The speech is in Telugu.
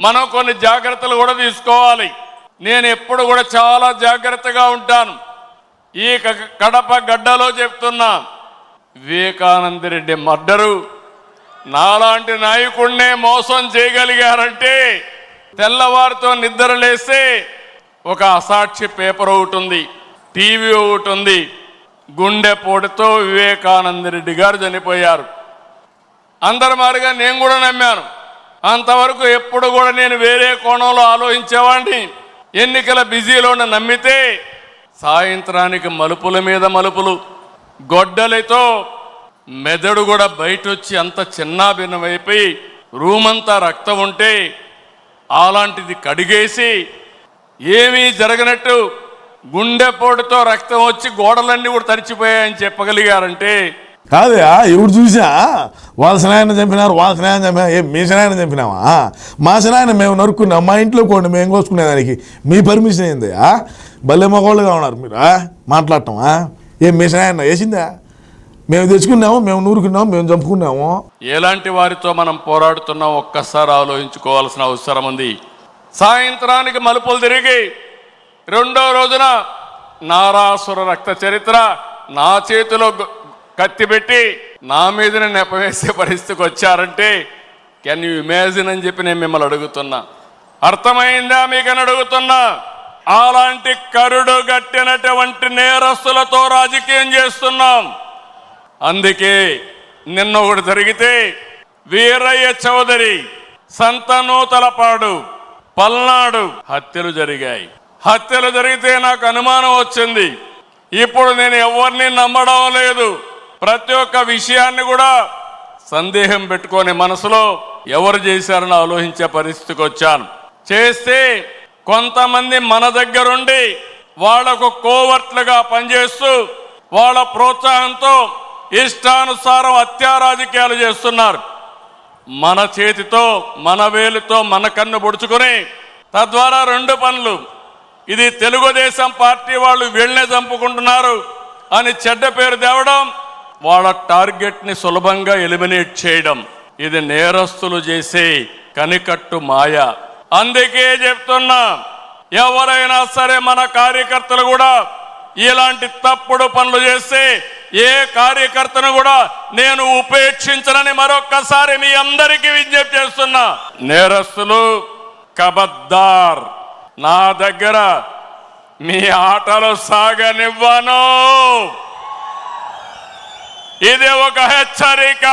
మనం కొన్ని జాగ్రత్తలు కూడా తీసుకోవాలి. నేను ఎప్పుడు కూడా చాలా జాగ్రత్తగా ఉంటాను. ఈ కడప గడ్డలో చెప్తున్నా, వివేకానంద రెడ్డి మర్డరు నాలాంటి నాయకుడినే మోసం చేయగలిగారంటే తెల్లవారితో నిద్ర లేస్తే ఒక అసాక్షి పేపర్ ఒకటి ఉంది, టీవీ ఒకటి ఉంది. గుండెపోటుతో వివేకానంద రెడ్డి గారు చనిపోయారు. అందరి మాదిరిగా నేను కూడా నమ్మాను. అంతవరకు ఎప్పుడు కూడా నేను వేరే కోణంలో ఆలోచించేవాడిని. ఎన్నికల బిజీలో నమ్మితే సాయంత్రానికి మలుపుల మీద మలుపులు, గొడ్డలితో మెదడు కూడా బయటొచ్చి అంత చిన్నాభిన్నమైపోయి రూమంతా రక్తం ఉంటే అలాంటిది కడిగేసి ఏమీ జరగనట్టు గుండెపోటుతో రక్తం వచ్చి గోడలన్నీ కూడా తడిచిపోయాయని చెప్పగలిగారంటే కాదా? ఎవడు చూసా వాళ్ళ సనాయన చంపినారు, వాళ్ళ సనాయన చంపినా, మీ సనాయన చంపినావా? మా సనాయన మేము నరుక్కున్నాం, మా ఇంట్లో కోండి మేము కోసుకునే దానికి మీ పర్మిషన్ ఏంది? భలే మగవాళ్ళుగా ఉన్నారు మీరు మాట్లాడటమా? మీ సనాయన వేసిందా? మేము తెచ్చుకున్నాము, మేము నూరుకున్నాము, మేము చంపుకున్నాము. ఎలాంటి వారితో మనం పోరాడుతున్నాం ఒక్కసారి ఆలోచించుకోవాల్సిన అవసరం ఉంది. సాయంత్రానికి మలుపులు తిరిగి రెండో రోజున నారాసుర రక్త చరిత్ర నా చేతిలో కత్తి పెట్టి నా మీదనే నెపవేసే పరిస్థితికి వచ్చారంటే కెన్ యూ ఇమాజిన్ అని చెప్పి నేను మిమ్మల్ని అడుగుతున్నా. అర్థమైందా మీకని అడుగుతున్నా. అలాంటి కరుడు గట్టినటువంటి నేరస్తులతో రాజకీయం చేస్తున్నాం. అందుకే నిన్న ఒకటి జరిగితే వీరయ్య చౌదరి, సంతనూతలపాడు, పల్నాడు హత్యలు జరిగాయి. హత్యలు జరిగితే నాకు అనుమానం వచ్చింది. ఇప్పుడు నేను ఎవరిని నమ్మడం లేదు. ప్రతి ఒక్క విషయాన్ని కూడా సందేహం పెట్టుకొని మనసులో ఎవరు చేశారని ఆలోచించే పరిస్థితికి వచ్చాను. చేస్తే కొంతమంది మన దగ్గరుండి వాళ్లకు కోవర్ట్లుగా పనిచేస్తూ వాళ్ళ ప్రోత్సాహంతో ఇష్టానుసారం హత్యా రాజకీయాలు చేస్తున్నారు. మన చేతితో మన వేలుతో మన కన్ను పొడుచుకొని తద్వారా రెండు పనులు, ఇది తెలుగుదేశం పార్టీ వాళ్ళు వీళ్ళనే చంపుకుంటున్నారు అని చెడ్డ పేరు తేవడం, వాళ్ళ టార్గెట్ని సులభంగా ఎలిమినేట్ చేయడం, ఇది నేరస్తులు చేసే కనికట్టు మాయ. అందుకే చెప్తున్నా, ఎవరైనా సరే మన కార్యకర్తలు కూడా ఇలాంటి తప్పుడు పనులు చేస్తే ఏ కార్యకర్తను కూడా నేను ఉపేక్షించనని మరొక్కసారి మీ అందరికీ విజ్ఞప్తి చేస్తున్నా. నేరస్తులు కబద్దార్, నా దగ్గర మీ ఆటలు సాగనివ్వను. ఇది ఒక హెచ్చరిక.